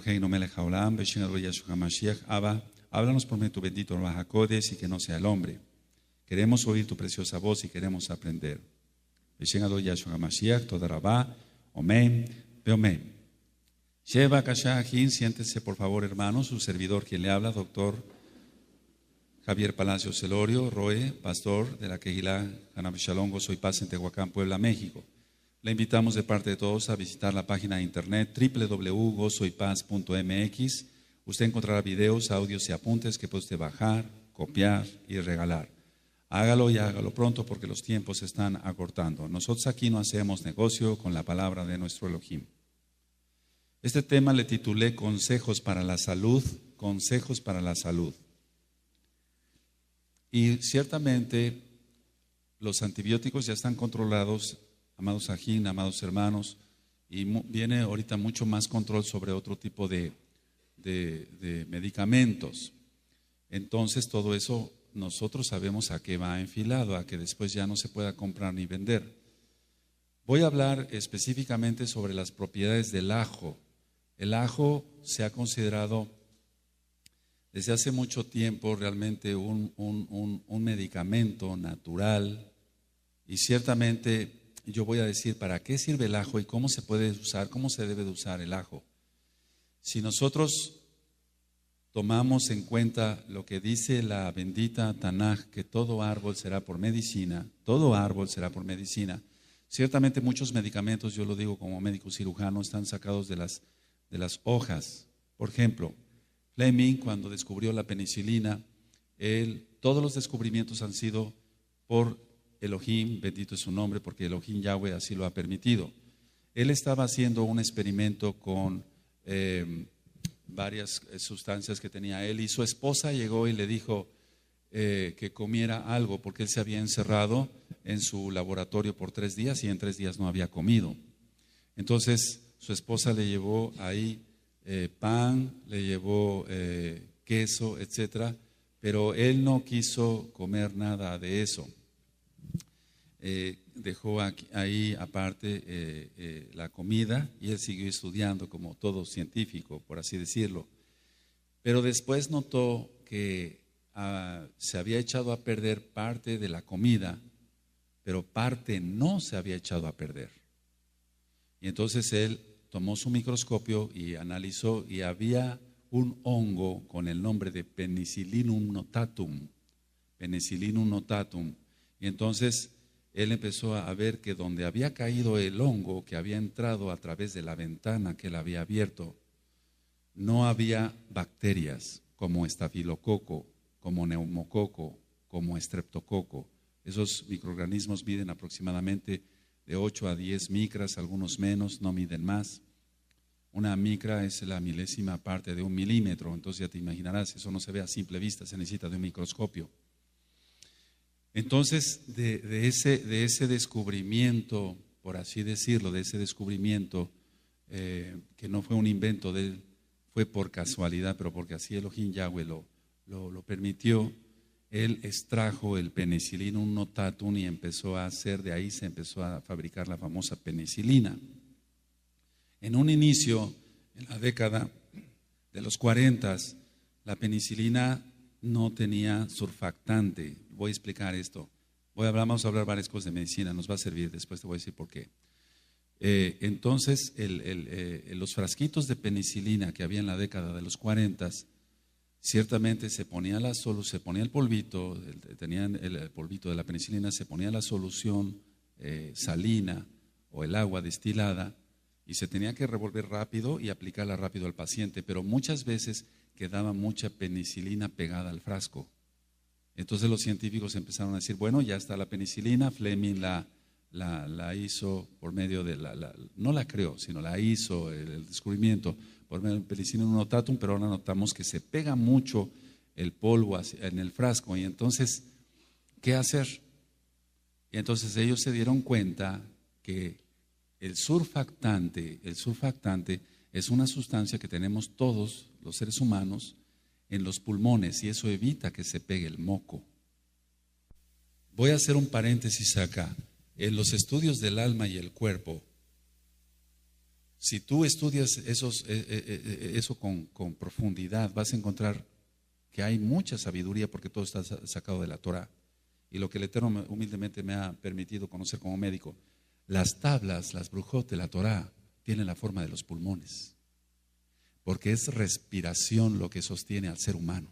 Reino Melech Haolam, Beshen Adonai Yeshua HaMashiach, Abba, háblanos por medio de tu bendito Ruach HaKodesh y que no sea el hombre. Queremos oír tu preciosa voz y queremos aprender. Beshen Adonai Yeshua HaMashiach, Toda Rabá, Omen, Beomen. Sheva Kashahin, siéntense por favor hermanos, su servidor quien le habla, doctor Javier Palacios Celorio, Roe, pastor de la Kehilá Hanab Shalom, Gozo y Paz en Tehuacán, Puebla, México. Le invitamos de parte de todos a visitar la página de internet www.gozoypaz.mx. Usted encontrará videos, audios y apuntes que puede usted bajar, copiar y regalar. Hágalo y hágalo pronto porque los tiempos se están acortando. Nosotros aquí no hacemos negocio con la palabra de nuestro Elohim. Este tema le titulé Consejos para la salud, consejos para la salud. Y ciertamente los antibióticos ya están controlados, amados ajín, amados hermanos, y viene ahorita mucho más control sobre otro tipo de medicamentos. Entonces todo eso nosotros sabemos a qué va enfilado, a que después ya no se pueda comprar ni vender. Voy a hablar específicamente sobre las propiedades del ajo. El ajo se ha considerado desde hace mucho tiempo realmente un medicamento natural, y ciertamente yo voy a decir para qué sirve el ajo y cómo se puede usar, cómo se debe de usar el ajo. Si nosotros tomamos en cuenta lo que dice la bendita Tanaj, que todo árbol será por medicina, todo árbol será por medicina, ciertamente muchos medicamentos, yo lo digo como médico cirujano, están sacados de las hojas. Por ejemplo, Fleming, cuando descubrió la penicilina, todos los descubrimientos han sido por Elohim, bendito es su nombre, porque Elohim Yahweh así lo ha permitido. Él estaba haciendo un experimento con varias sustancias que tenía él, y su esposa llegó y le dijo que comiera algo, porque él se había encerrado en su laboratorio por 3 días y en 3 días no había comido. Entonces su esposa le llevó ahí pan, le llevó queso, etcétera, pero él no quiso comer nada de eso. Dejó ahí aparte la comida y él siguió estudiando como todo científico, por así decirlo. Pero después notó que se había echado a perder parte de la comida, pero parte no se había echado a perder. Y entonces él tomó su microscopio y analizó, y había un hongo con el nombre de Penicillium notatum. Penicillium notatum. Y entonces él empezó a ver que donde había caído el hongo, que había entrado a través de la ventana que él había abierto, no había bacterias como estafilococo, como neumococo, como estreptococo. Esos microorganismos miden aproximadamente de 8 a 10 micras, algunos menos, no miden más. Una micra es la milésima parte de 1 milímetro, entonces ya te imaginarás, eso no se ve a simple vista, se necesita de un microscopio. Entonces, de ese descubrimiento, por así decirlo, de ese descubrimiento, que no fue un invento de él, fue por casualidad, pero porque así Elohim Yahweh lo permitió, él extrajo el Penicillium notatum y empezó a hacer, de ahí se empezó a fabricar la famosa penicilina. En un inicio, en la década de los 40, la penicilina no tenía surfactante. Voy a explicar esto. Vamos a hablar varias cosas de medicina, nos va a servir, después te voy a decir por qué. Entonces, los frasquitos de penicilina que había en la década de los 40, ciertamente se ponía el polvito, tenían el polvito de la penicilina, se ponía la solución salina o el agua destilada, y se tenía que revolver rápido y aplicarla rápido al paciente, pero muchas veces quedaba mucha penicilina pegada al frasco. Entonces los científicos empezaron a decir, bueno, ya está la penicilina, Fleming la hizo por medio de no la creó, sino la hizo el descubrimiento por medio del Penicillium notatum, pero ahora notamos que se pega mucho el polvo en el frasco, y entonces, ¿qué hacer? Y entonces ellos se dieron cuenta que el surfactante es una sustancia que tenemos todos los seres humanos en los pulmones, y eso evita que se pegue el moco. Voy a hacer un paréntesis acá. En los estudios del alma y el cuerpo Si tú estudias eso con profundidad, vas a encontrar que hay mucha sabiduría porque todo está sacado de la Torah. Y lo que el Eterno humildemente me ha permitido conocer como médico, las tablas, las brujot de la Torah, tienen la forma de los pulmones, porque es respiración lo que sostiene al ser humano.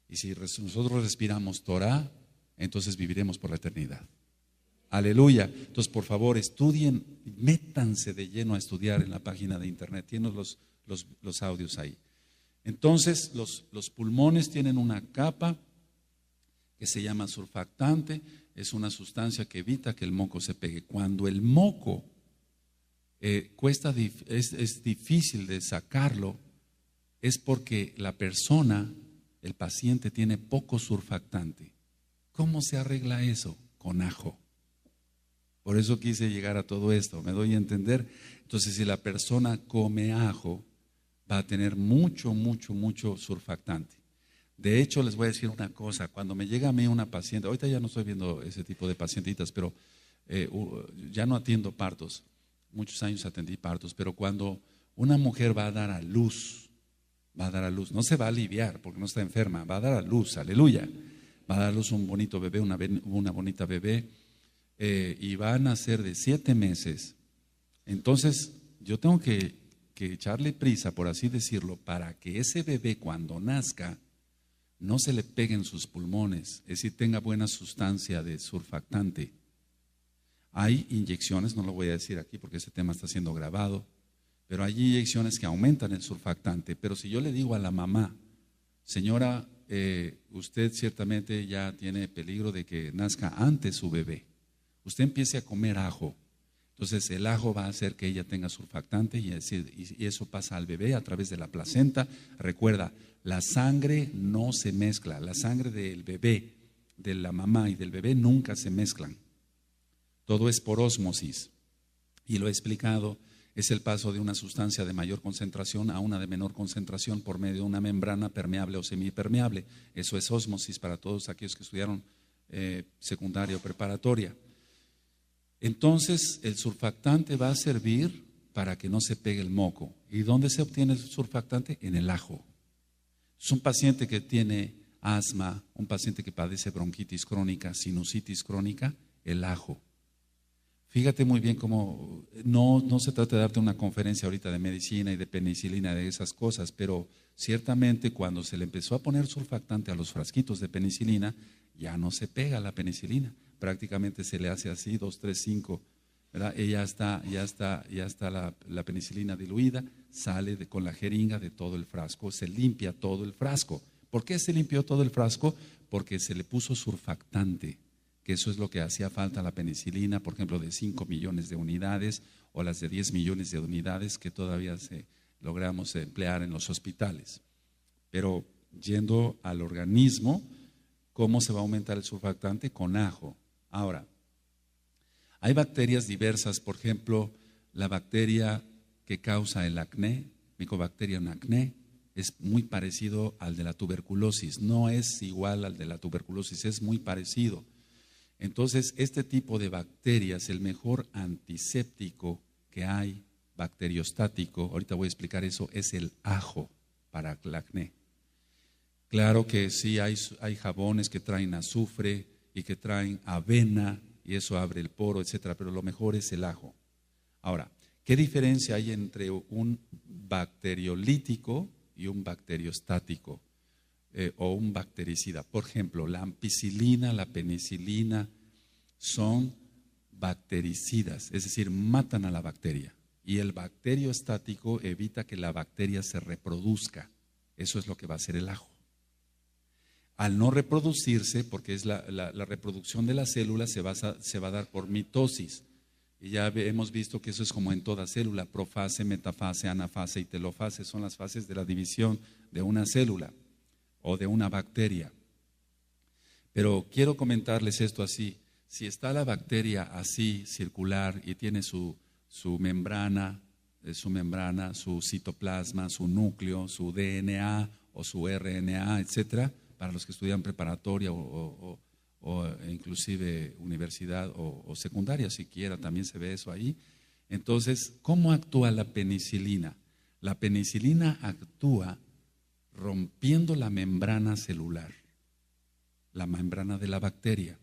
Y si nosotros respiramos Torah, entonces viviremos por la eternidad. Aleluya. Entonces, por favor, estudien, métanse de lleno a estudiar en la página de internet. Tienen los audios ahí. Entonces, los pulmones tienen una capa que se llama surfactante. Es una sustancia que evita que el moco se pegue. Cuando el moco es difícil de sacarlo, es porque la persona, el paciente, tiene poco surfactante. ¿Cómo se arregla eso? Con ajo. Por eso quise llegar a todo esto, ¿me doy a entender? Entonces, si la persona come ajo, va a tener mucho surfactante. De hecho, les voy a decir una cosa, cuando me llega a mí una paciente, ahorita ya no estoy viendo ese tipo de pacientitas, pero ya no atiendo partos, muchos años atendí partos, pero cuando una mujer va a dar a luz, no se va a aliviar porque no está enferma, va a dar a luz, aleluya, va a dar a luz un bonito bebé, una bonita bebé, y va a nacer de 7 meses. Entonces, yo tengo que echarle prisa, por así decirlo, para que ese bebé cuando nazca no se le peguen sus pulmones, es decir, tenga buena sustancia de surfactante. Hay inyecciones, no lo voy a decir aquí porque ese tema está siendo grabado, pero hay inyecciones que aumentan el surfactante. Pero si yo le digo a la mamá, señora, usted ciertamente ya tiene peligro de que nazca antes su bebé, usted empiece a comer ajo. Entonces el ajo va a hacer que ella tenga surfactante y eso pasa al bebé a través de la placenta. Recuerda, la sangre no se mezcla, la sangre del bebé, de la mamá y del bebé nunca se mezclan. Todo es por ósmosis. Y lo he explicado, es el paso de una sustancia de mayor concentración a una de menor concentración por medio de una membrana permeable o semipermeable. Eso es ósmosis para todos aquellos que estudiaron secundaria o preparatoria. Entonces, el surfactante va a servir para que no se pegue el moco. ¿Y dónde se obtiene el surfactante? En el ajo. Es un paciente que tiene asma, un paciente que padece bronquitis crónica, sinusitis crónica, el ajo. Fíjate muy bien cómo no se trata de darte una conferencia ahorita de medicina y de penicilina, de esas cosas, pero ciertamente cuando se le empezó a poner surfactante a los frasquitos de penicilina, ya no se pega la penicilina. Prácticamente se le hace así, 2, 3, 5, ¿verdad? Y ya está la penicilina diluida, sale con la jeringa de todo el frasco, se limpia todo el frasco. ¿Por qué se limpió todo el frasco? Porque se le puso surfactante, que eso es lo que hacía falta a la penicilina, por ejemplo, de 5 millones de unidades o las de 10 millones de unidades que todavía logramos emplear en los hospitales. Pero yendo al organismo, ¿cómo se va a aumentar el surfactante? Con ajo. Ahora, hay bacterias diversas, por ejemplo, la bacteria que causa el acné, Mycobacterium acne, es muy parecido al de la tuberculosis, no es igual al de la tuberculosis, es muy parecido. Entonces, este tipo de bacterias, el mejor antiséptico que hay, bacteriostático, ahorita voy a explicar eso, es el ajo para el acné. Claro que sí, hay jabones que traen azufre y que traen avena y eso abre el poro, etcétera, pero lo mejor es el ajo. Ahora, ¿qué diferencia hay entre un bacteriolítico y un bacteriostático o un bactericida? Por ejemplo, la ampicilina, la penicilina son bactericidas, es decir, matan a la bacteria. Y el bacteriostático evita que la bacteria se reproduzca. Eso es lo que va a hacer el ajo. Al no reproducirse, porque es la reproducción de las células se va a dar por mitosis. Y ya hemos visto que eso es como en toda célula, profase, metafase, anafase y telofase, son las fases de la división de una célula o de una bacteria. Pero quiero comentarles esto así, si está la bacteria así, circular, y tiene su membrana, su citoplasma, su núcleo, su DNA o su RNA, etcétera, para los que estudian preparatoria o inclusive universidad o secundaria, siquiera también se ve eso ahí. Entonces, ¿cómo actúa la penicilina? La penicilina actúa rompiendo la membrana celular, la membrana de la bacteria.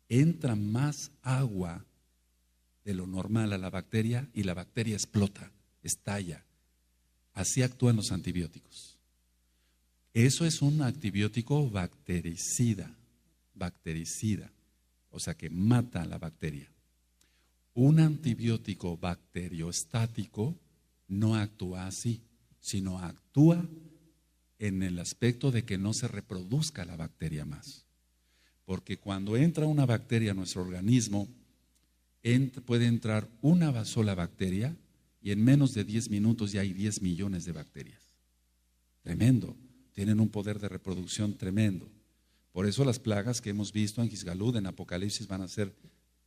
Entra más agua de lo normal a la bacteria y la bacteria explota, estalla. Así actúan los antibióticos. Eso es un antibiótico bactericida, o sea que mata a la bacteria. Un antibiótico bacteriostático no actúa así, sino actúa en el aspecto de que no se reproduzca la bacteria más. Porque cuando entra una bacteria a nuestro organismo, puede entrar una sola bacteria y en menos de 10 minutos ya hay 10 millones de bacterias. Tremendo. Tienen un poder de reproducción tremendo. Por eso las plagas que hemos visto en Xgalud, en Apocalipsis, van a ser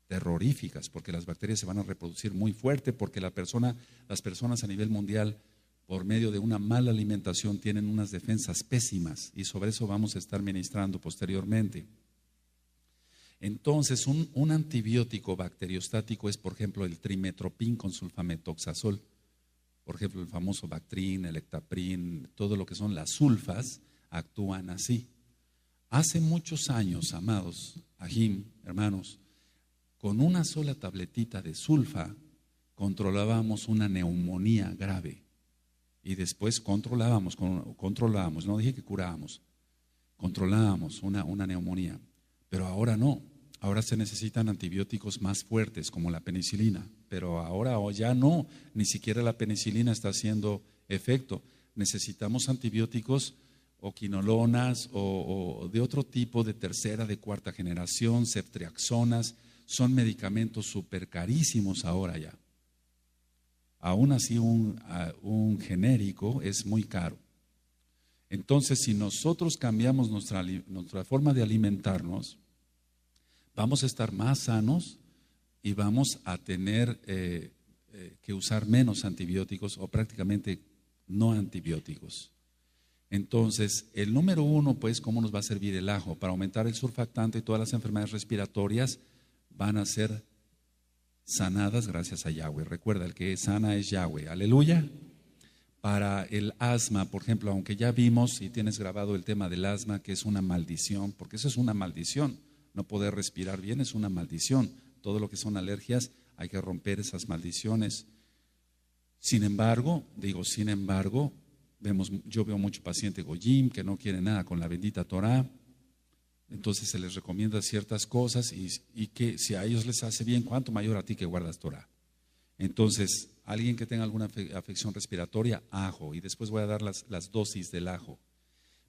terroríficas, porque las bacterias se van a reproducir muy fuerte, porque las personas a nivel mundial, por medio de una mala alimentación, tienen unas defensas pésimas, y sobre eso vamos a estar ministrando posteriormente. Entonces, un antibiótico bacteriostático es, por ejemplo, el trimetoprim con sulfametoxazol. Por ejemplo, el famoso Bactrin, el Ectaprin, todo lo que son las sulfas, actúan así. Hace muchos años, amados Ajim, hermanos, con una sola tabletita de sulfa controlábamos una neumonía grave. Y después controlábamos, no dije que curábamos, controlábamos una neumonía. Pero ahora no, ahora se necesitan antibióticos más fuertes como la penicilina. Pero ahora ya no, ni siquiera la penicilina está haciendo efecto. Necesitamos antibióticos o quinolonas o de otro tipo de tercera, de cuarta generación, ceftriaxonas. Son medicamentos súper carísimos ahora ya. Aún así un genérico es muy caro. Entonces, si nosotros cambiamos nuestra forma de alimentarnos, vamos a estar más sanos y vamos a tener que usar menos antibióticos o prácticamente no antibióticos. Entonces, el número uno, pues, ¿cómo nos va a servir el ajo? Para aumentar el surfactante y todas las enfermedades respiratorias van a ser sanadas gracias a Yahweh. Recuerda, el que sana es Yahweh. Aleluya. Para el asma, por ejemplo, aunque ya vimos y tienes grabado el tema del asma, que es una maldición, porque eso es una maldición. No poder respirar bien es una maldición. Todo lo que son alergias, hay que romper esas maldiciones. Sin embargo, yo veo mucho paciente Goyim que no quiere nada con la bendita Torah. Entonces se les recomienda ciertas cosas y que si a ellos les hace bien, ¿cuánto mayor a ti que guardas Torah? Entonces, alguien que tenga alguna afección respiratoria, ajo. Y después voy a dar las dosis del ajo.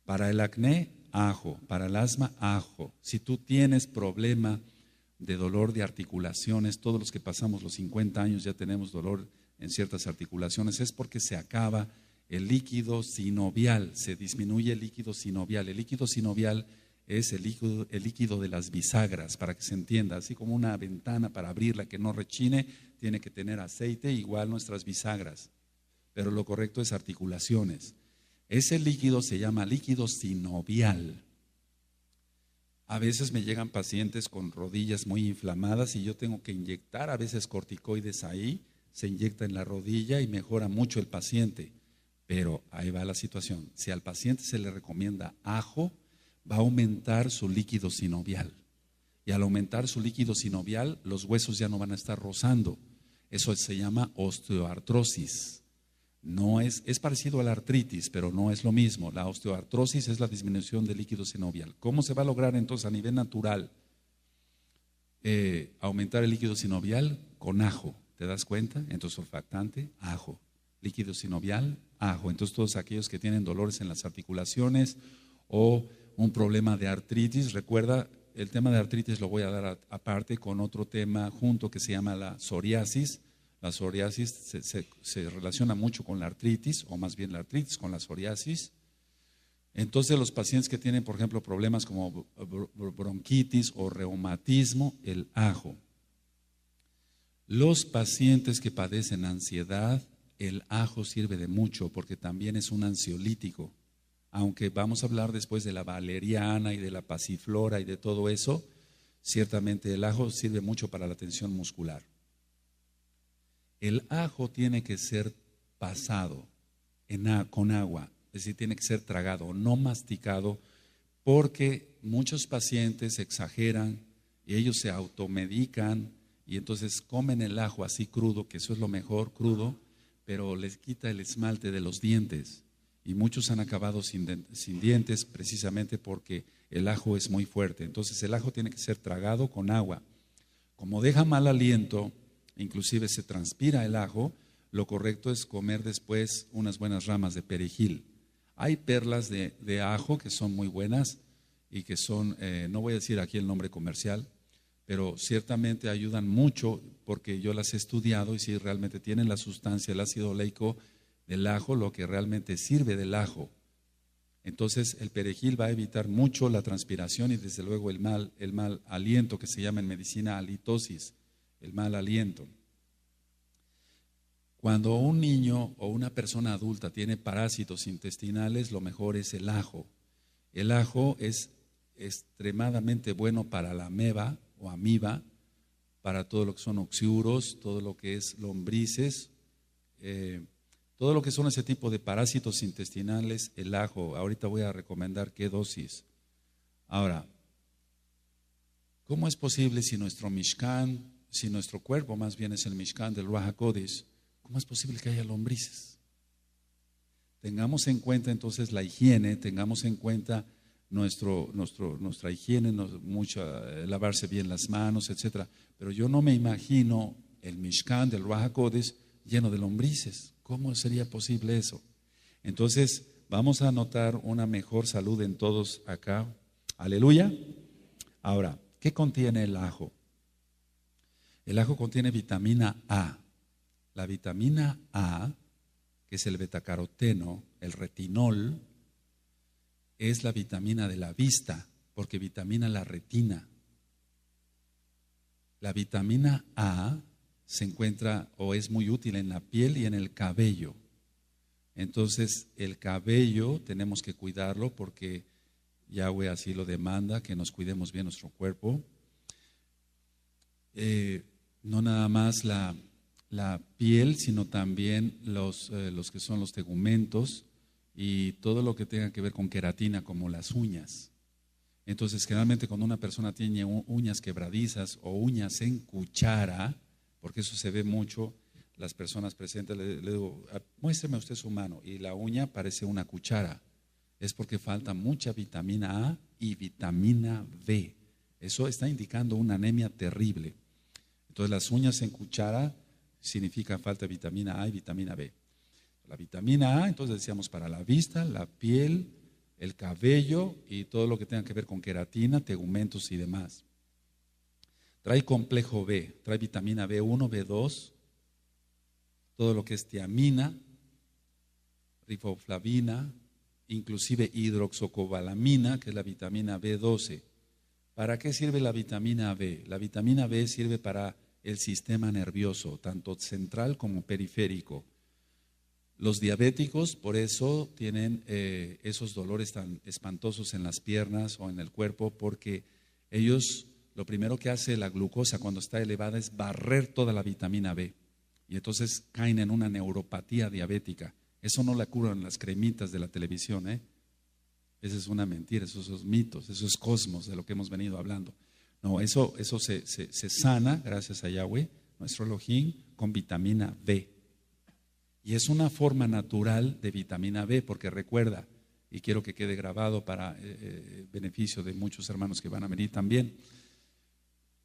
Para el acné, ajo. Para el asma, ajo. Si tú tienes problema de dolor de articulaciones, todos los que pasamos los 50 años ya tenemos dolor en ciertas articulaciones, es porque se acaba el líquido sinovial, se disminuye el líquido sinovial. El líquido sinovial es el líquido de las bisagras, para que se entienda, así como una ventana para abrirla que no rechine, tiene que tener aceite, igual nuestras bisagras, pero lo correcto es articulaciones. Ese líquido se llama líquido sinovial. A veces me llegan pacientes con rodillas muy inflamadas y yo tengo que inyectar a veces corticoides ahí, se inyecta en la rodilla y mejora mucho el paciente, pero ahí va la situación. Si al paciente se le recomienda ajo, va a aumentar su líquido sinovial. Y al aumentar su líquido sinovial, los huesos ya no van a estar rozando. Eso se llama osteoartrosis. No es parecido a la artritis, pero no es lo mismo. La osteoartrosis es la disminución del líquido sinovial. ¿Cómo se va a lograr entonces a nivel natural aumentar el líquido sinovial? Con ajo. ¿Te das cuenta? Entonces, surfactante, ajo. Líquido sinovial, ajo. Entonces, todos aquellos que tienen dolores en las articulaciones o un problema de artritis, recuerda, el tema de artritis lo voy a dar aparte con otro tema junto que se llama la psoriasis. La psoriasis se relaciona mucho con la artritis, o más bien la artritis con la psoriasis. Entonces los pacientes que tienen, por ejemplo, problemas como bronquitis o reumatismo, el ajo. Los pacientes que padecen ansiedad, el ajo sirve de mucho porque también es un ansiolítico. Aunque vamos a hablar después de la valeriana y de la pasiflora y de todo eso, ciertamente el ajo sirve mucho para la tensión muscular. El ajo tiene que ser pasado con agua, es decir, tiene que ser tragado, no masticado, porque muchos pacientes exageran y ellos se automedican y entonces comen el ajo así crudo, que eso es lo mejor, crudo, pero les quita el esmalte de los dientes y muchos han acabado sin dientes precisamente porque el ajo es muy fuerte. Entonces el ajo tiene que ser tragado con agua. Como deja mal aliento, inclusive se transpira el ajo, lo correcto es comer después unas buenas ramas de perejil. Hay perlas de ajo que son muy buenas y que son, no voy a decir aquí el nombre comercial, pero ciertamente ayudan mucho porque yo las he estudiado y si realmente tienen la sustancia, el ácido oleico del ajo, lo que realmente sirve del ajo. Entonces el perejil va a evitar mucho la transpiración y desde luego el mal aliento, que se llama en medicina halitosis, el mal aliento. Cuando un niño o una persona adulta tiene parásitos intestinales, lo mejor es el ajo. El ajo es extremadamente bueno para la ameba o amiba, para todo lo que son oxiuros, todo lo que es lombrices, todo lo que son ese tipo de parásitos intestinales, el ajo. Ahorita voy a recomendar qué dosis. Ahora, ¿cómo es posible si nuestro Mishkan, si nuestro cuerpo más bien es el Mishkan del Ruach HaKodesh, cómo es posible que haya lombrices? Tengamos en cuenta entonces la higiene, tengamos en cuenta nuestra higiene, lavarse bien las manos, etcétera. Pero yo no me imagino el Mishkan del Ruach HaKodesh lleno de lombrices. ¿Cómo sería posible eso? Entonces, vamos a notar una mejor salud en todos acá. Aleluya. Ahora, ¿qué contiene el ajo? El ajo contiene vitamina A. La vitamina A, que es el betacaroteno, el retinol, es la vitamina de la vista, porque vitamina la retina. La vitamina A se encuentra o es muy útil en la piel y en el cabello. Entonces, el cabello tenemos que cuidarlo porque Yahweh así lo demanda, que nos cuidemos bien nuestro cuerpo. No nada más la piel, sino también los que son los tegumentos y todo lo que tenga que ver con queratina, como las uñas. Entonces, generalmente cuando una persona tiene uñas quebradizas o uñas en cuchara, porque eso se ve mucho, las personas presentes le digo, muéstreme usted su mano, y la uña parece una cuchara. Es porque falta mucha vitamina A y vitamina B. Eso está indicando una anemia terrible. Entonces, las uñas en cuchara significa falta de vitamina A y vitamina B. La vitamina A, entonces decíamos, para la vista, la piel, el cabello y todo lo que tenga que ver con queratina, tegumentos y demás. Trae complejo B, trae vitamina B1, B2, todo lo que es tiamina, riboflavina, inclusive hidroxocobalamina, que es la vitamina B12. ¿Para qué sirve la vitamina B? La vitamina B sirve para el sistema nervioso, tanto central como periférico. Los diabéticos, por eso tienen esos dolores tan espantosos en las piernas o en el cuerpo, porque ellos, lo primero que hace la glucosa cuando está elevada es barrer toda la vitamina B. Y entonces caen en una neuropatía diabética. Eso no la curan las cremitas de la televisión, ¿eh? Esa es una mentira, esos son mitos, eso es cosmos de lo que hemos venido hablando. No, eso se sana, gracias a Yahweh, nuestro Elohim, con vitamina B. Y es una forma natural de vitamina B, porque recuerda, y quiero que quede grabado para beneficio de muchos hermanos que van a venir también,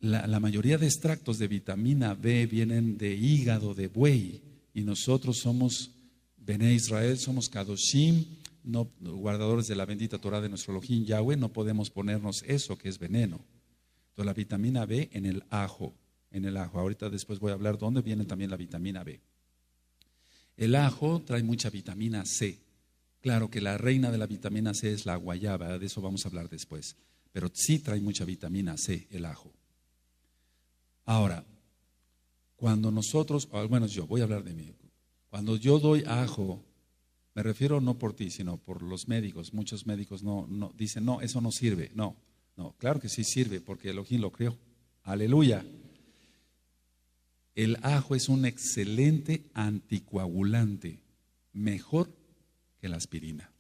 la mayoría de extractos de vitamina B vienen de hígado de buey, y nosotros somos Bené Israel, somos Kadoshim, no, guardadores de la bendita Torah de nuestro Elohim Yahweh, no podemos ponernos eso que es veneno. Entonces la vitamina B en el ajo, ahorita después voy a hablar dónde viene también la vitamina B. El ajo trae mucha vitamina C. Claro que la reina de la vitamina C es la guayaba, de eso vamos a hablar después, pero sí trae mucha vitamina C el ajo. Ahora, cuando nosotros, bueno, yo voy a hablar de mí, cuando yo doy ajo, me refiero no por ti, sino por los médicos. Muchos médicos no dicen, no, eso no sirve. No, claro que sí sirve, porque Elohim lo creó. Aleluya. El ajo es un excelente anticoagulante, mejor que la aspirina.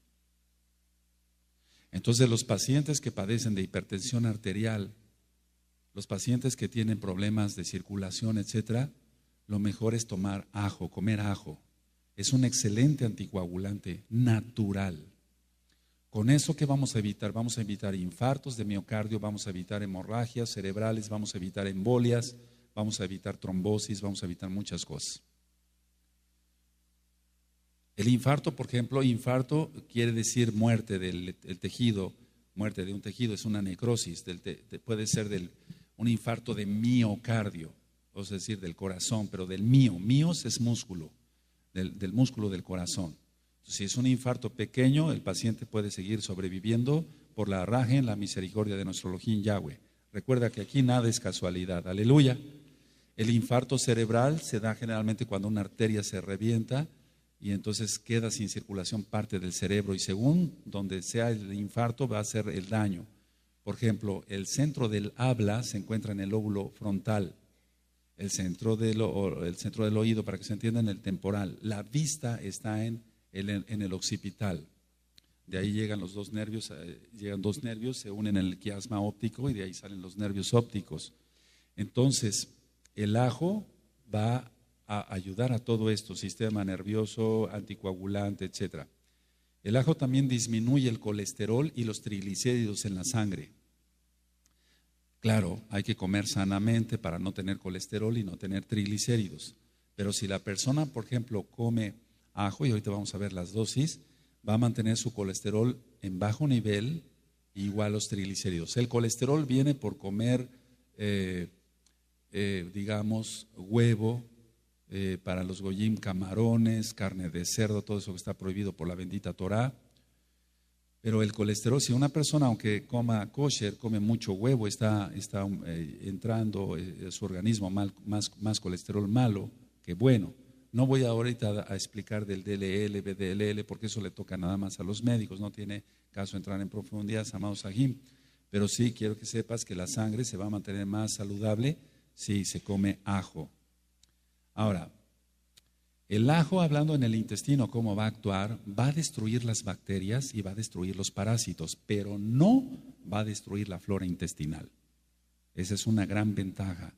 Entonces, los pacientes que padecen de hipertensión arterial, los pacientes que tienen problemas de circulación, etcétera, lo mejor es tomar ajo, comer ajo. Es un excelente anticoagulante natural. Con eso, ¿qué vamos a evitar? Vamos a evitar infartos de miocardio, vamos a evitar hemorragias cerebrales, vamos a evitar embolias, vamos a evitar trombosis, vamos a evitar muchas cosas. El infarto, por ejemplo, infarto quiere decir muerte del tejido, muerte de un tejido, es una necrosis, puede ser un infarto de miocardio, es decir, del corazón, pero del míos es músculo, del músculo del corazón. Si es un infarto pequeño, el paciente puede seguir sobreviviendo por la raje en la misericordia de nuestro Elohim Yahweh. Recuerda que aquí nada es casualidad, aleluya. El infarto cerebral se da generalmente cuando una arteria se revienta y entonces queda sin circulación parte del cerebro y según donde sea el infarto va a ser el daño. Por ejemplo, el centro del habla se encuentra en el lóbulo frontal, el centro del oído, para que se entienda, en el temporal. La vista está en el occipital. De ahí llegan los dos nervios, se unen en el quiasma óptico y de ahí salen los nervios ópticos. Entonces, el ajo va a ayudar a todo esto, sistema nervioso, anticoagulante, etc. El ajo también disminuye el colesterol y los triglicéridos en la sangre. Claro, hay que comer sanamente para no tener colesterol y no tener triglicéridos. Pero si la persona, por ejemplo, come ajo, y ahorita vamos a ver las dosis, va a mantener su colesterol en bajo nivel, igual los triglicéridos. El colesterol viene por comer, digamos, huevo, para los goyim, camarones, carne de cerdo, todo eso que está prohibido por la bendita Torah. Pero el colesterol, si una persona, aunque coma kosher, come mucho huevo, está entrando a su organismo más colesterol malo que bueno. No voy ahorita a explicar del DLL, BDLL, porque eso le toca nada más a los médicos, no tiene caso entrar en profundidad, amados Sahim. Pero sí quiero que sepas que la sangre se va a mantener más saludable si se come ajo. Ahora, el ajo, hablando en el intestino, cómo va a actuar, va a destruir las bacterias y va a destruir los parásitos, pero no va a destruir la flora intestinal. Esa es una gran ventaja,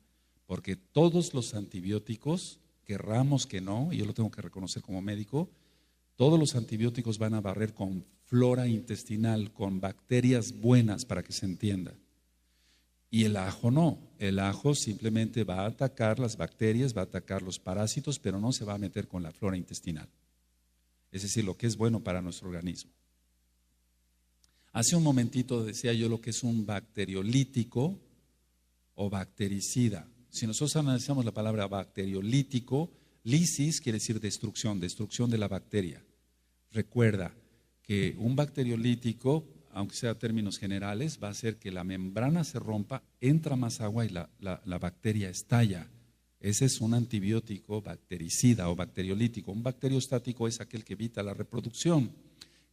porque todos los antibióticos, querramos que no, y yo lo tengo que reconocer como médico, todos los antibióticos van a barrer con flora intestinal, con bacterias buenas, para que se entienda. Y el ajo no, el ajo simplemente va a atacar las bacterias, va a atacar los parásitos, pero no se va a meter con la flora intestinal. Es decir, lo que es bueno para nuestro organismo. Hace un momentito decía yo lo que es un bacteriolítico o bactericida. Si nosotros analizamos la palabra bacteriolítico, lisis quiere decir destrucción de la bacteria. Recuerda que un bacteriolítico, aunque sea términos generales, va a hacer que la membrana se rompa, entra más agua y la bacteria estalla. Ese es un antibiótico bactericida o bacteriolítico. Un bacteriostático es aquel que evita la reproducción.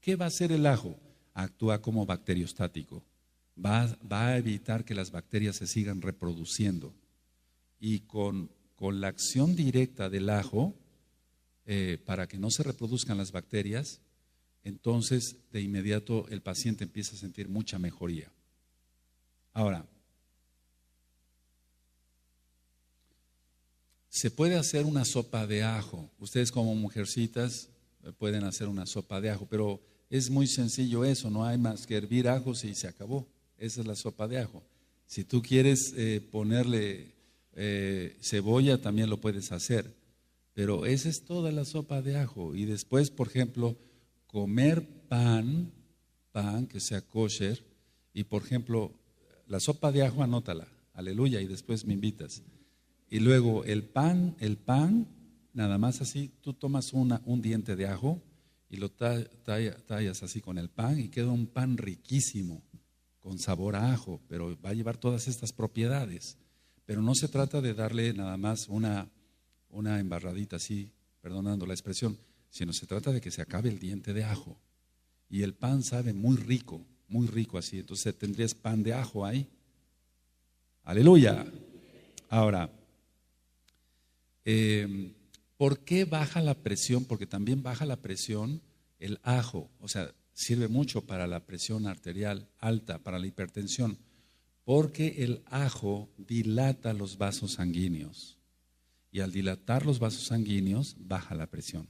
¿Qué va a hacer el ajo? Actúa como bacteriostático. Va a evitar que las bacterias se sigan reproduciendo. Y con la acción directa del ajo, para que no se reproduzcan las bacterias, entonces de inmediato el paciente empieza a sentir mucha mejoría. Ahora, se puede hacer una sopa de ajo. Ustedes como mujercitas pueden hacer una sopa de ajo, pero es muy sencillo eso, no hay más que hervir ajos y se acabó. Esa es la sopa de ajo. Si tú quieres ponerle cebolla, también lo puedes hacer, pero esa es toda la sopa de ajo. Y después, por ejemplo, comer pan que sea kosher, y por ejemplo, la sopa de ajo, anótala, aleluya, y después me invitas. Y luego el pan, nada más así, tú tomas un diente de ajo y lo tallas así con el pan y queda un pan riquísimo, con sabor a ajo, pero va a llevar todas estas propiedades. Pero no se trata de darle nada más una embarradita así, perdonando la expresión, sino se trata de que se acabe el diente de ajo. Y el pan sabe muy rico así. Entonces tendrías pan de ajo ahí. Aleluya. Ahora, ¿Por qué baja la presión? Porque también baja la presión el ajo, o sea, sirve mucho para la presión arterial alta, para la hipertensión, porque el ajo dilata los vasos sanguíneos y al dilatar los vasos sanguíneos baja la presión.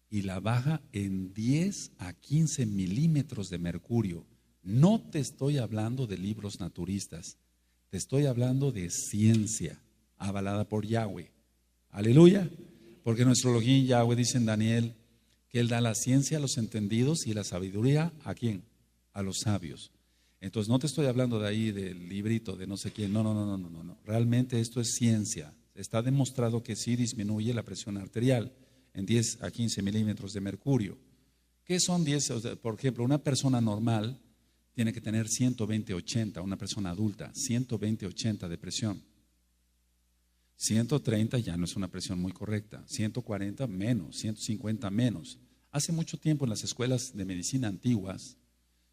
Y la baja en 10 a 15 milímetros de mercurio. No te estoy hablando de libros naturistas, te estoy hablando de ciencia avalada por Yahweh. Aleluya, porque nuestro Elohim Yahweh dice en Daniel que Él da la ciencia a los entendidos y la sabiduría ¿a quién? A los sabios. Entonces no te estoy hablando de ahí del librito de no sé quién, no. Realmente esto es ciencia. Está demostrado que sí disminuye la presión arterial en 10 a 15 milímetros de mercurio. ¿Qué son 10? O sea, por ejemplo, una persona normal tiene que tener 120/80, una persona adulta, 120/80 de presión. 130 ya no es una presión muy correcta, 140 menos, 150 menos. Hace mucho tiempo en las escuelas de medicina antiguas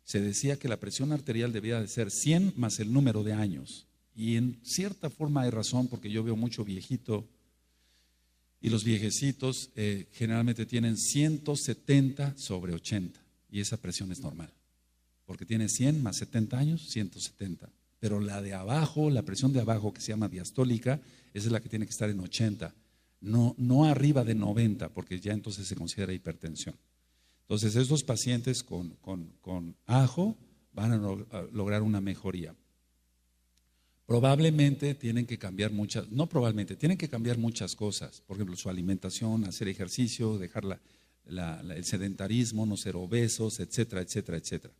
se decía que la presión arterial debía de ser 100 más el número de años. Y en cierta forma hay razón, porque yo veo mucho viejito y los viejecitos generalmente tienen 170/80 y esa presión es normal, porque tiene 100 más 70 años, 170. Pero la de abajo, la presión de abajo que se llama diastólica, esa es la que tiene que estar en 80, no arriba de 90, porque ya entonces se considera hipertensión. Entonces estos pacientes con ajo van a lograr una mejoría. Probablemente tienen que cambiar tienen que cambiar muchas cosas. Por ejemplo, su alimentación, hacer ejercicio, dejar el sedentarismo, no ser obesos, etcétera, etcétera, etcétera.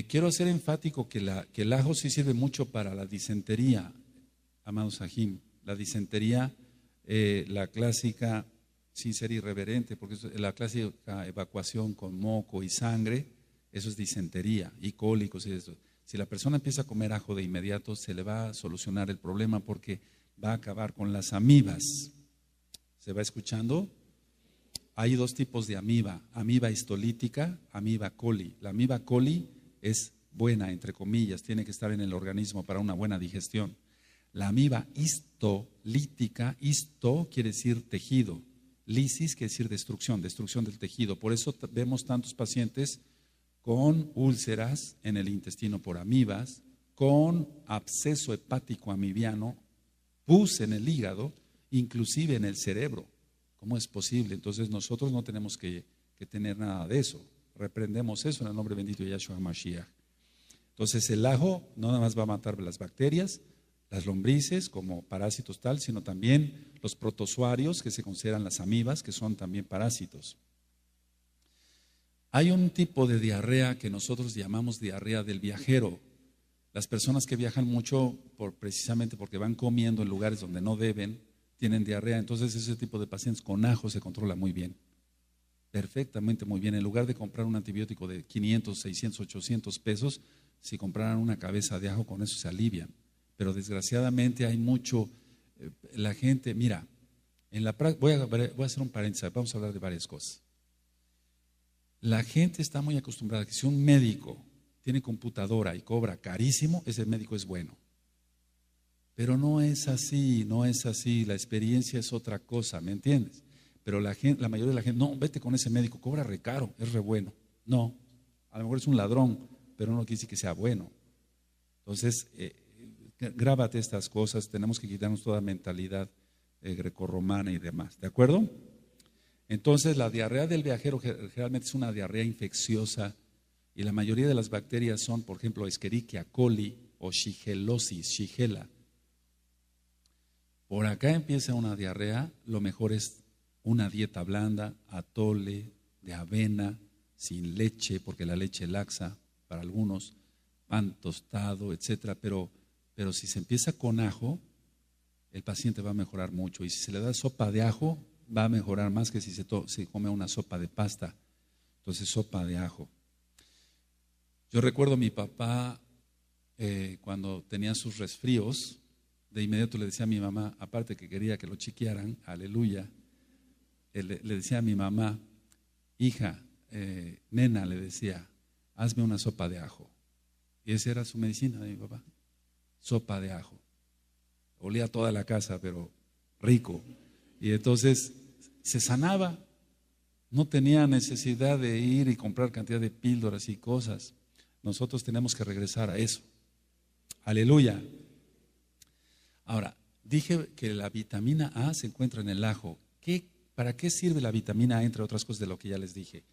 Quiero ser enfático que el ajo sí sirve mucho para la disentería, amados Sahim. La disentería, la clásica, sin ser irreverente, porque la clásica evacuación con moco y sangre, eso es disentería y cólicos y eso. Si la persona empieza a comer ajo de inmediato, se le va a solucionar el problema porque va a acabar con las amibas. ¿Se va escuchando? Hay dos tipos de amiba histolítica, amiba coli. La amiba coli es buena, entre comillas, tiene que estar en el organismo para una buena digestión. La amiba histolítica, histo quiere decir tejido, lisis quiere decir destrucción del tejido. Por eso vemos tantos pacientes con úlceras en el intestino por amibas, con absceso hepático amibiano, pus en el hígado, inclusive en el cerebro. ¿Cómo es posible? Entonces nosotros no tenemos que tener nada de eso. Reprendemos eso en el nombre bendito de Yahshua HaMashiach. Entonces el ajo no nada más va a matar las bacterias, las lombrices como parásitos tal, sino también los protozoarios que se consideran las amibas, que son también parásitos. Hay un tipo de diarrea que nosotros llamamos diarrea del viajero. Las personas que viajan mucho precisamente porque van comiendo en lugares donde no deben, tienen diarrea. Entonces ese tipo de pacientes con ajo se controla muy bien. Perfectamente muy bien. En lugar de comprar un antibiótico de 500, 600, 800 pesos, si compraran una cabeza de ajo, con eso se alivian. Pero desgraciadamente hay mucho, la gente, mira, voy a hacer un paréntesis, vamos a hablar de varias cosas. La gente está muy acostumbrada a que si un médico tiene computadora y cobra carísimo, ese médico es bueno. Pero no es así, la experiencia es otra cosa, ¿me entiendes? Pero la mayoría de la gente, no, vete con ese médico, cobra re caro, es re bueno. No, a lo mejor es un ladrón, pero no quiere decir que sea bueno. Entonces, grábate estas cosas, tenemos que quitarnos toda mentalidad grecorromana y demás, ¿de acuerdo? Entonces, la diarrea del viajero generalmente es una diarrea infecciosa y la mayoría de las bacterias son, por ejemplo, Escherichia coli o Shigella. Por acá empieza una diarrea, lo mejor es una dieta blanda, atole, de avena, sin leche, porque la leche laxa para algunos, pan tostado, etcétera. Pero si se empieza con ajo, el paciente va a mejorar mucho. Y si se le da sopa de ajo, va a mejorar más que si se come una sopa de pasta. Entonces, sopa de ajo. Yo recuerdo a mi papá cuando tenía sus resfríos, de inmediato le decía a mi mamá, aparte que quería que lo chequearan, aleluya, le decía a mi mamá, hija, nena, le decía, hazme una sopa de ajo. Y esa era su medicina de mi papá, sopa de ajo. olía toda la casa, pero rico. Y entonces se sanaba, no tenía necesidad de ir y comprar cantidad de píldoras y cosas. Nosotros tenemos que regresar a eso. Aleluya. Ahora, dije que la vitamina A se encuentra en el ajo. ¿Para qué sirve la vitamina A, entre otras cosas de lo que ya les dije?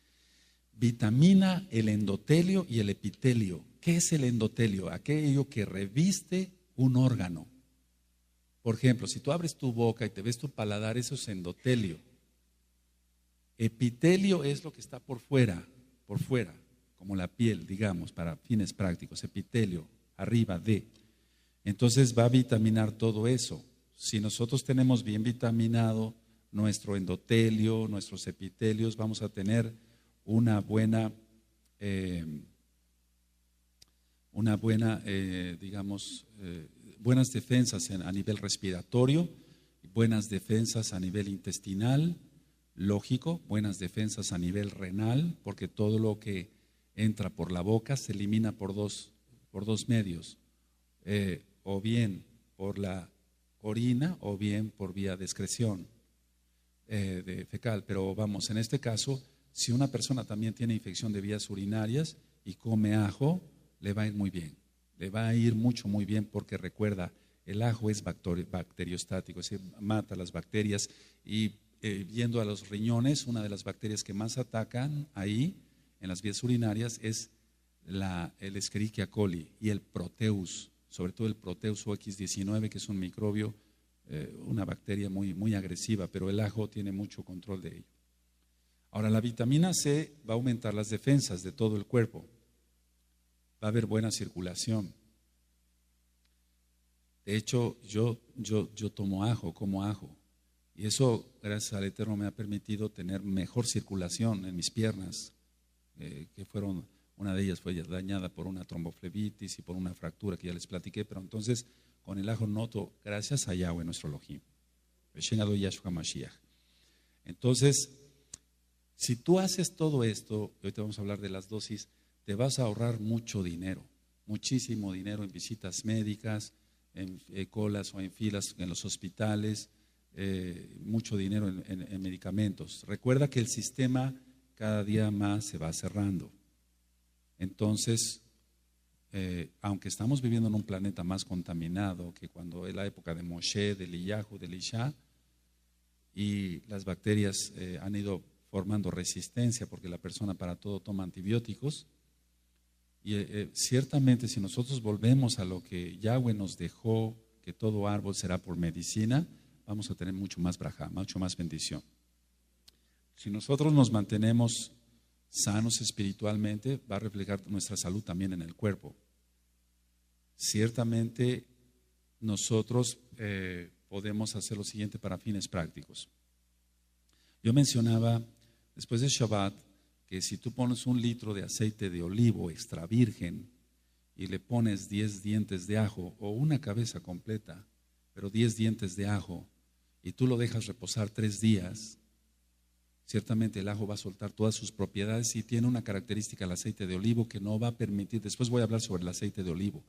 Vitamina el endotelio y el epitelio. ¿Qué es el endotelio? Aquello que reviste un órgano. Por ejemplo, si tú abres tu boca y te ves tu paladar, eso es endotelio. Epitelio es lo que está por fuera, como la piel, digamos, para fines prácticos. Epitelio, arriba de. Entonces va a vitaminar todo eso. Si nosotros tenemos bien vitaminado nuestro endotelio, nuestros epitelios, vamos a tener una buena, buenas defensas a nivel respiratorio, buenas defensas a nivel intestinal, lógico, buenas defensas a nivel renal, porque todo lo que entra por la boca se elimina por dos medios, o bien por la orina o bien por vía de excreción de fecal. Pero vamos, en este caso, si una persona también tiene infección de vías urinarias y come ajo, le va a ir muy bien, le va a ir muy bien, porque recuerda, el ajo es bacteriostático, es decir, mata las bacterias. Y yendo a los riñones, una de las bacterias que más atacan ahí en las vías urinarias es el Escherichia coli y el Proteus, sobre todo el Proteus OX19, que es un microbio, una bacteria muy agresiva, pero el ajo tiene mucho control de ello. Ahora, la vitamina C va a aumentar las defensas de todo el cuerpo, va a haber buena circulación. De hecho, yo tomo ajo, como ajo, y eso, gracias al Eterno, me ha permitido tener mejor circulación en mis piernas, una de ellas fue dañada por una tromboflebitis y por una fractura que ya les platiqué, pero entonces con el ajo noto, gracias a Yahweh nuestro Elohim. Entonces, si tú haces todo esto, y ahorita vamos a hablar de las dosis, te vas a ahorrar mucho dinero, muchísimo dinero en visitas médicas, en colas o en filas en los hospitales, mucho dinero en medicamentos. Recuerda que el sistema cada día más se va cerrando. Entonces, aunque estamos viviendo en un planeta más contaminado que cuando es la época de Moshe, de Eliyahu, de Elisha, y las bacterias han ido formando resistencia porque la persona para todo toma antibióticos, y ciertamente si nosotros volvemos a lo que Yahweh nos dejó, que todo árbol será por medicina, vamos a tener mucho más braja, mucho más bendición. Si nosotros nos mantenemos sanos espiritualmente, va a reflejar nuestra salud también en el cuerpo. Ciertamente nosotros podemos hacer lo siguiente para fines prácticos. Yo mencionaba después de Shabbat que si tú pones 1 litro de aceite de olivo extra virgen y le pones 10 dientes de ajo o una cabeza completa, pero 10 dientes de ajo, y tú lo dejas reposar 3 días, ciertamente el ajo va a soltar todas sus propiedades, y tiene una característica el aceite de olivo que no va a permitir, después voy a hablar sobre el aceite de olivo,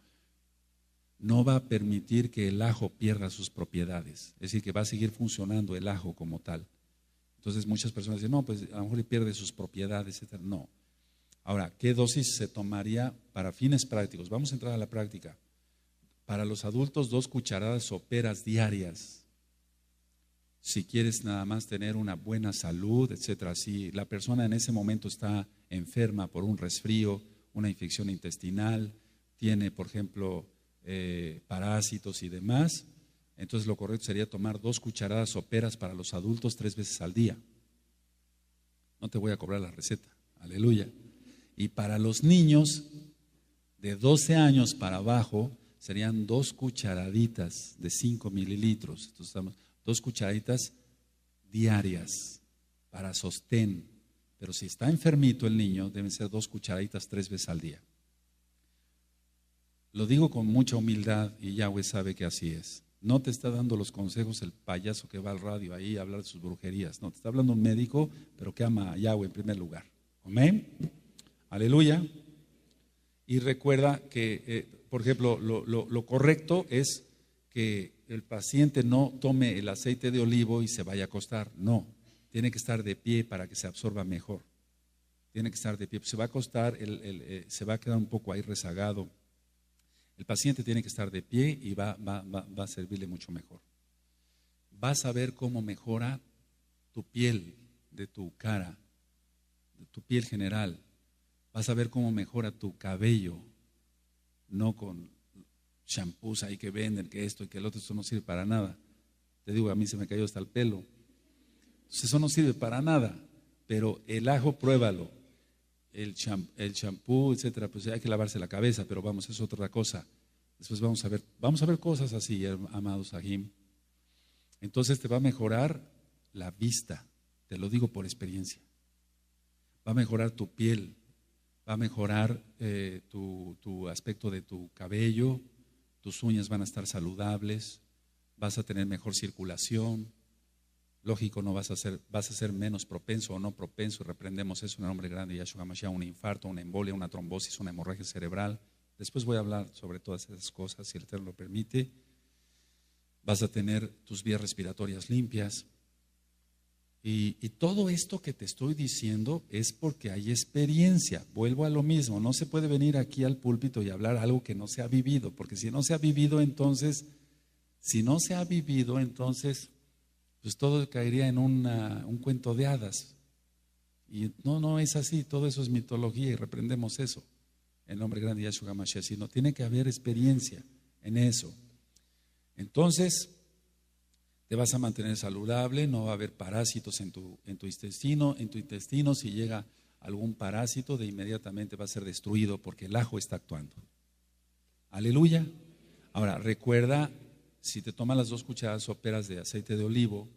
no va a permitir que el ajo pierda sus propiedades, es decir, que va a seguir funcionando el ajo como tal. Entonces muchas personas dicen, no, pues a lo mejor pierde sus propiedades, etc. No. Ahora, ¿qué dosis se tomaría para fines prácticos? Vamos a entrar a la práctica. Para los adultos, 2 cucharadas soperas diarias. Si quieres nada más tener una buena salud, etcétera. Si la persona en ese momento está enferma por un resfrío, una infección intestinal, tiene, por ejemplo, parásitos y demás, entonces lo correcto sería tomar 2 cucharadas soperas para los adultos 3 veces al día. No te voy a cobrar la receta, aleluya. Y para los niños de 12 años para abajo serían 2 cucharaditas de 5 mililitros. Entonces estamos 2 cucharaditas diarias para sostén. Pero si está enfermito el niño, deben ser 2 cucharaditas 3 veces al día. Lo digo con mucha humildad y Yahweh sabe que así es. No te está dando los consejos el payaso que va al radio ahí a hablar de sus brujerías. No, te está hablando un médico, pero que ama a Yahweh en primer lugar. Amén. Aleluya. Y recuerda que, por ejemplo, lo correcto es que el paciente no tome el aceite de olivo y se vaya a acostar. No, tiene que estar de pie para que se absorba mejor. Tiene que estar de pie. Se va a acostar, se va a quedar un poco ahí rezagado. El paciente tiene que estar de pie y va a servirle mucho mejor. Vas a ver cómo mejora tu piel de tu cara, de tu piel general. Vas a ver cómo mejora tu cabello, no con shampoos ahí que venden, que esto y que el otro, eso no sirve para nada. Te digo, a mí se me cayó hasta el pelo. Entonces eso no sirve para nada, pero el ajo pruébalo. El champú, etcétera, pues hay que lavarse la cabeza, pero vamos, es otra cosa. Después vamos a ver cosas así, amados Sahim. Entonces te va a mejorar la vista, te lo digo por experiencia. Va a mejorar tu piel, va a mejorar tu aspecto de tu cabello, tus uñas van a estar saludables, vas a tener mejor circulación. Lógico, no vas a ser menos propenso o no propenso, reprendemos eso en el nombre grande de Yahshua HaMashiach, un infarto, una embolia, una trombosis, una hemorragia cerebral. Después voy a hablar sobre todas esas cosas, si el Eterno lo permite. Vas a tener tus vías respiratorias limpias. Y todo esto que te estoy diciendo es porque hay experiencia. Vuelvo a lo mismo, no se puede venir aquí al púlpito y hablar algo que no se ha vivido, porque si no se ha vivido, entonces, pues todo caería en un cuento de hadas. Y no es así, todo eso es mitología y reprendemos eso. En nombre grande de Yahshua HaMashiach, sino tiene que haber experiencia en eso. Entonces, te vas a mantener saludable, no va a haber parásitos en tu intestino. En tu intestino, si llega algún parásito, de inmediatamente va a ser destruido porque el ajo está actuando. Aleluya. Ahora, recuerda, si te tomas las 2 cucharadas soperas de aceite de olivo,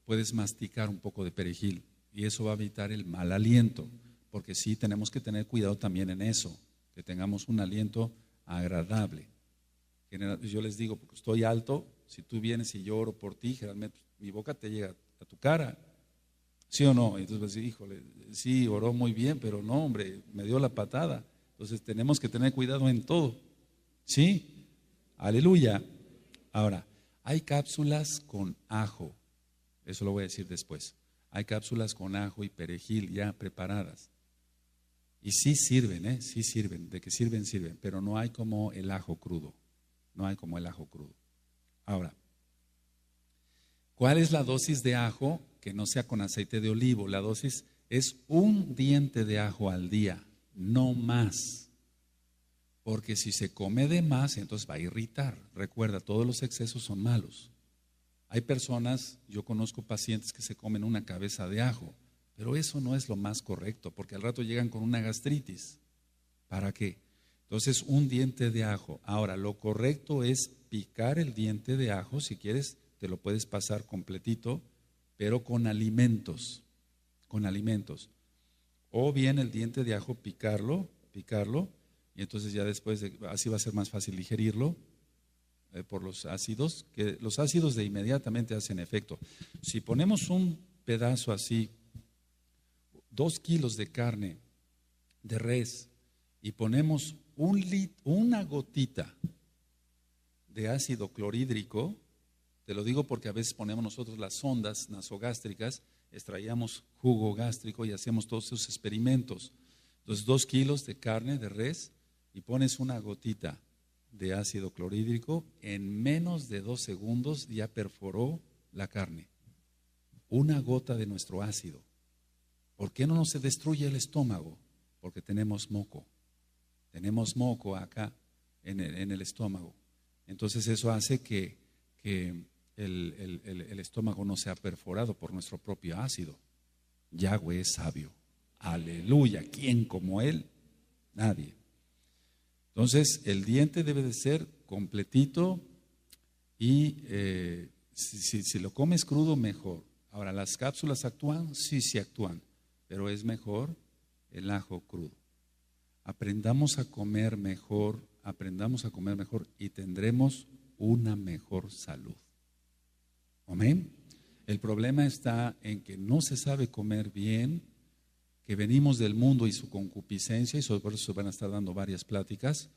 puedes masticar un poco de perejil y eso va a evitar el mal aliento, porque sí tenemos que tener cuidado también en eso, que tengamos un aliento agradable. Yo les digo, porque estoy alto, si tú vienes y yo oro por ti, generalmente mi boca te llega a tu cara, ¿sí o no? Entonces vas a decir, híjole, sí, oró muy bien, pero no, hombre, me dio la patada. Entonces tenemos que tener cuidado en todo, ¿sí? Aleluya. Ahora, hay cápsulas con ajo, eso lo voy a decir después. Hay cápsulas con ajo y perejil ya preparadas. Y sí sirven, sí sirven, de que sirven, pero no hay como el ajo crudo. No hay como el ajo crudo. Ahora, ¿cuál es la dosis de ajo que no sea con aceite de olivo? La dosis es 1 diente de ajo al día, no más. Porque si se come de más, entonces va a irritar. Recuerda, todos los excesos son malos. Hay personas, yo conozco pacientes que se comen una cabeza de ajo, pero eso no es lo más correcto, porque al rato llegan con una gastritis. ¿Para qué? Entonces, 1 diente de ajo. Ahora, lo correcto es picar el diente de ajo. Si quieres, te lo puedes pasar completito, pero con alimentos. O bien el diente de ajo picarlo, y entonces ya después, así va a ser más fácil digerirlo por los ácidos, que los ácidos de inmediatamente hacen efecto. Si ponemos un pedazo así, 2 kilos de carne de res, y ponemos una gotita de ácido clorhídrico, te lo digo porque a veces ponemos nosotros las sondas nasogástricas, extraíamos jugo gástrico y hacemos todos esos experimentos. Entonces 2 kilos de carne de res y pones una gotita de ácido clorhídrico, en menos de 2 segundos ya perforó la carne. Una gota de nuestro ácido. ¿Por qué no se destruye el estómago? Porque tenemos moco. Tenemos moco acá en el estómago. Entonces eso hace que el estómago no sea perforado por nuestro propio ácido. Yahweh es sabio. Aleluya. ¿Quién como Él? Nadie. Entonces el diente debe de ser completito y si lo comes crudo, mejor. Ahora, ¿las cápsulas actúan? Sí actúan, pero es mejor el ajo crudo. Aprendamos a comer mejor y tendremos una mejor salud. Amén. El problema está en que no se sabe comer bien, que venimos del mundo y su concupiscencia, y sobre eso van a estar dando varias pláticas,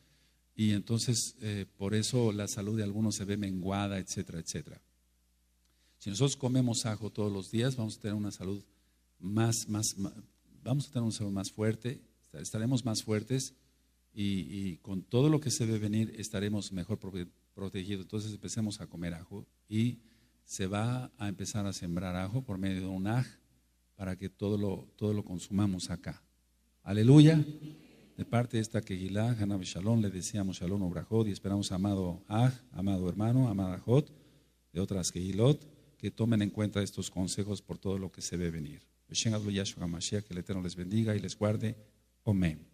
y entonces por eso la salud de algunos se ve menguada, etcétera, etcétera. Si nosotros comemos ajo todos los días, vamos a tener una salud vamos a tener una salud más fuerte, estaremos más fuertes y con todo lo que se ve venir estaremos mejor protegidos. Entonces empecemos a comer ajo y se va a empezar a sembrar ajo por medio de un aj para que todo lo consumamos acá. Aleluya. De parte de esta Kehilá, Hanav Shalom, le deseamos Shalom Obrajot y esperamos, amado aj, amado hermano, amada Jot, de otras Kehilot, que tomen en cuenta estos consejos por todo lo que se ve venir. Que el Eterno les bendiga y les guarde. Amén.